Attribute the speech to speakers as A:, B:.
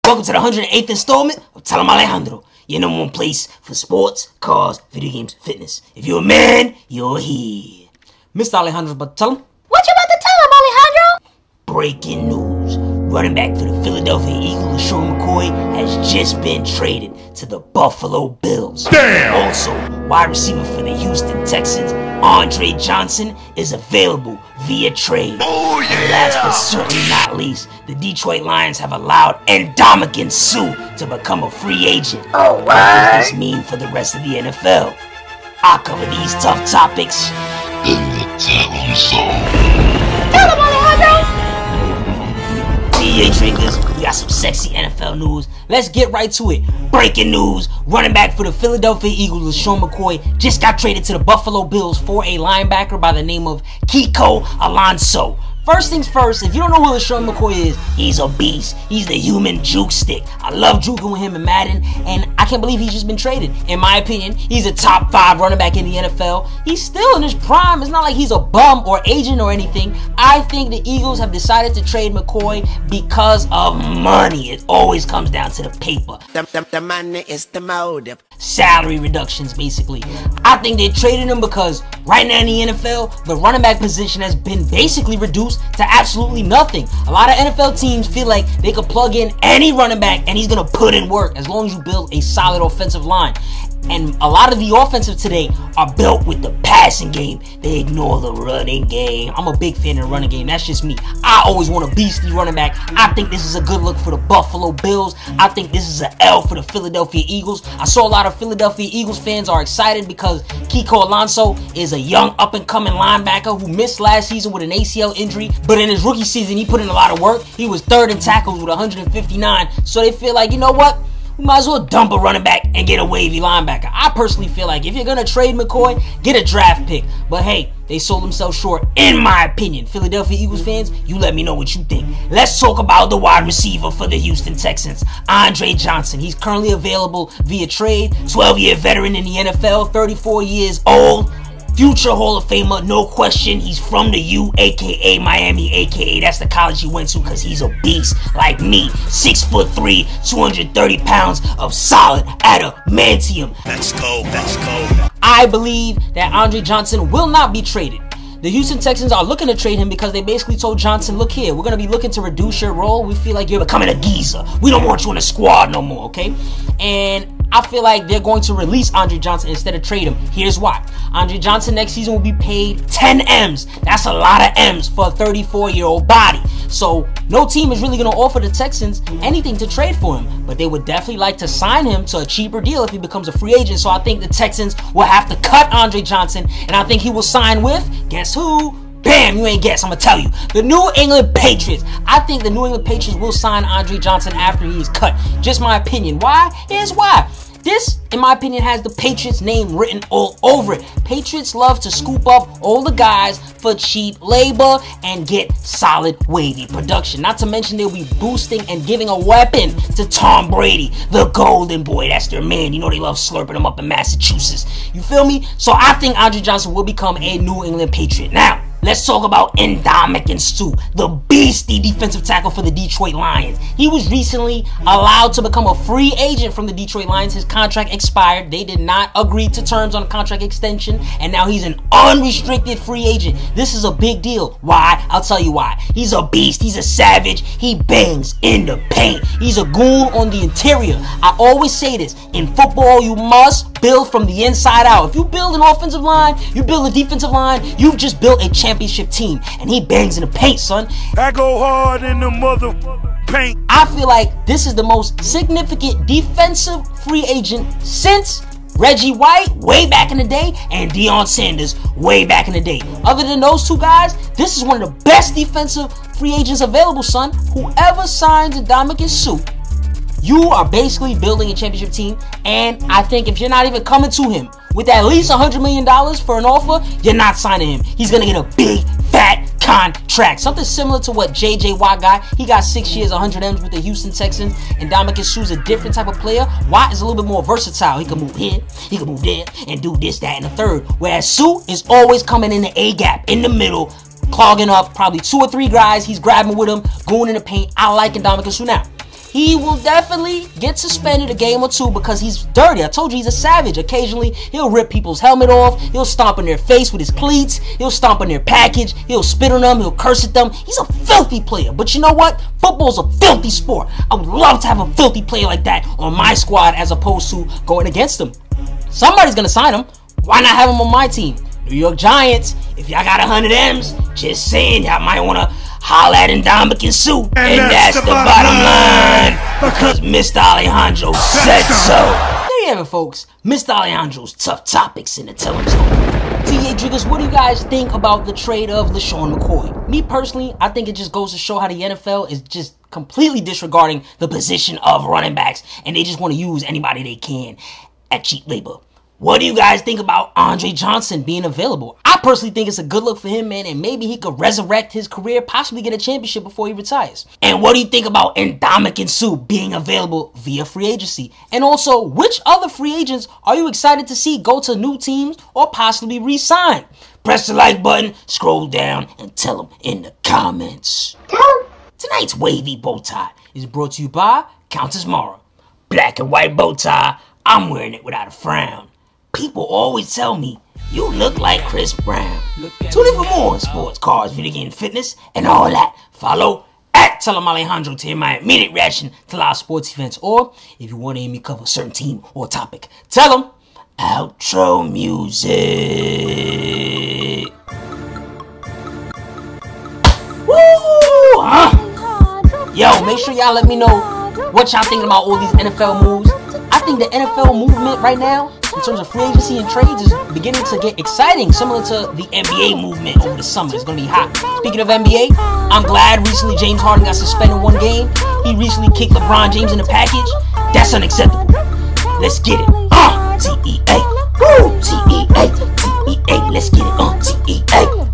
A: Welcome to the 108th installment of Tell Em Alejandro, your number one place for sports, cars, video games, fitness. If you're a man, you're here. Mr. Alejandro's about to tell him.
B: What you about to tell him, Alejandro?
A: Breaking news. Running back for the Philadelphia Eagles, LeSean McCoy, has just been traded to the Buffalo Bills.
C: Damn!
A: Also, wide receiver for the Houston Texans, Andre Johnson, is available via trade.
C: Oh, yeah!
A: And last but certainly not least, the Detroit Lions have allowed Ndamukong Suh to become a free agent.
B: Oh,
A: what does this mean for the rest of the NFL? I'll cover these tough topics
C: in the Tell Em Zone.
B: Tell him, Alejandro!
A: DA Drinkers, we got some sexy NFL news. Let's get right to it. Breaking news. Running back for the Philadelphia Eagles, LeSean McCoy, just got traded to the Buffalo Bills for a linebacker by the name of Kiko Alonso. First things first, if you don't know who LeSean McCoy is, he's a beast. He's the human juke stick. I love juking with him in Madden, and I can't believe he's just been traded. In my opinion, he's a top 5 running back in the NFL. He's still in his prime. It's not like he's a bum or agent or anything. I think the Eagles have decided to trade McCoy because of money. It always comes down to the paper.
D: The money is the motive.
A: Salary reductions, basically. I think they traded him because right now in the NFL, the running back position has been basically reduced to absolutely nothing. A lot of NFL teams feel like they could plug in any running back and he's going to put in work as long as you build a solid offensive line. And a lot of the offensive today are built with the passing game. They ignore the running game. I'm a big fan of the running game. That's just me. I always want a beastie running back. I think this is a good look for the Buffalo Bills. I think this is an L for the Philadelphia Eagles. I saw a lot of Philadelphia Eagles fans are excited because Kiko Alonso is a young up-and-coming linebacker who missed last season with an ACL injury. But in his rookie season, he put in a lot of work. He was 3rd in tackles with 159. So they feel like, you know what? We might as well dump a running back and get a wavy linebacker. I personally feel like if you're going to trade McCoy, get a draft pick. But hey, they sold themselves short, in my opinion. Philadelphia Eagles fans, you let me know what you think. Let's talk about the wide receiver for the Houston Texans, Andre Johnson. He's currently available via trade. 12-year veteran in the NFL, 34 years old. Future Hall of Famer, no question. He's from the U, a.k.a. Miami, a.k.a. that's the college he went to because he's a beast like me. 6'3", 230 pounds of solid adamantium.
C: Let's go.
A: I believe that Andre Johnson will not be traded. The Houston Texans are looking to trade him because they basically told Johnson, look here, we're going to be looking to reduce your role. We feel like you're becoming a geezer. We don't want you in the squad no more, okay? And I feel like they're going to release Andre Johnson instead of trade him. Here's why. Andre Johnson next season will be paid 10 M's. That's a lot of M's for a 34-year-old body. So no team is really going to offer the Texans anything to trade for him. But they would definitely like to sign him to a cheaper deal if he becomes a free agent. So I think the Texans will have to cut Andre Johnson. And I think he will sign with, guess who? Bam, you ain't guess, I'm going to tell you. The New England Patriots. I think the New England Patriots will sign Andre Johnson after he is cut. Just my opinion. Why? Here's why. This, in my opinion, has the Patriots name written all over it. Patriots love to scoop up all the guys for cheap labor and get solid wavy production. Not to mention they'll be boosting and giving a weapon to Tom Brady, the golden boy. That's their man. You know they love slurping him up in Massachusetts. You feel me? So I think Andre Johnson will become a New England Patriot. Now, let's talk about Ndamukong Suh, the beastie defensive tackle for the Detroit Lions. He was recently allowed to become a free agent from the Detroit Lions. His contract expired. They did not agree to terms on a contract extension, and now he's an unrestricted free agent. This is a big deal. Why? I'll tell you why. He's a beast. He's a savage. He bangs in the paint. He's a goon on the interior. I always say this. In football, you must build from the inside out. If you build an offensive line, you build a defensive line, you've just built a championship team. And he bangs in the paint, son.
C: I go hard in the mother paint.
A: I feel like this is the most significant defensive free agent since Reggie White way back in the day and Deion Sanders way back in the day. Other than those two guys, this is one of the best defensive free agents available, son. Whoever signs Ndamukong Suh, you are basically building a championship team. And I think if you're not even coming to him with at least $100 million for an offer, you're not signing him. He's going to get a big, fat contract. Something similar to what J.J. Watt got. He got 6 years, 100 M's with the Houston Texans. And Ndamukong Suh's a different type of player. Watt is a little bit more versatile. He can move here, he can move there, and do this, that, and the third. Whereas Suh is always coming in the A-gap, in the middle, clogging up probably 2 or 3 guys. He's grabbing with him, going in the paint. I like Ndamukong Suh now. he will definitely get suspended a game or two because he's dirty. I told you he's a savage. Occasionally, he'll rip people's helmet off. He'll stomp in their face with his cleats. He'll stomp on their package. He'll spit on them. He'll curse at them. He's a filthy player. But you know what? Football's a filthy sport. I would love to have a filthy player like that on my squad as opposed to going against him. Somebody's going to sign him. Why not have him on my team? New York Giants, if y'all got 100 M's, just saying, y'all might want to holler at Ndamukong Suh. And that's the bottom line, because Mr. Alejandro said so. There you have it, folks. Mr. Alejandro's tough topics in the Tell 'em Zone. TA Driggers, what do you guys think about the trade of LeSean McCoy? Me personally, I think it just goes to show how the NFL is just completely disregarding the position of running backs, and they just want to use anybody they can at cheap labor. What do you guys think about Andre Johnson being available? I personally think it's a good look for him, man, and maybe he could resurrect his career, possibly get a championship before he retires. And what do you think about Ndamukong Suh being available via free agency? And also, which other free agents are you excited to see go to new teams or possibly re-sign? Press the like button, scroll down, and tell them in the comments. Tonight's wavy bow tie is brought to you by Countess Mara. Black and white bow tie, I'm wearing it without a frown. People always tell me, you look like Chris Brown. Tune in for more on sports, cars, video game, fitness, and all that. Follow at Tell Em Alejandro to hear my immediate reaction to live sports events. Or, if you want to hear me cover a certain team or topic, tell them outro music. Woo! Yo, make sure y'all let me know what y'all thinking about all these NFL moves. I think the NFL movement right now, in terms of free agency and trades, is beginning to get exciting, similar to the NBA movement over the summer. It's going to be hot. Speaking of NBA, I'm glad recently James Harden got suspended one game. He recently kicked LeBron James in the package. That's unacceptable. Let's get it. TEA. Woo! TEA. TEA. Let's get it. TEA.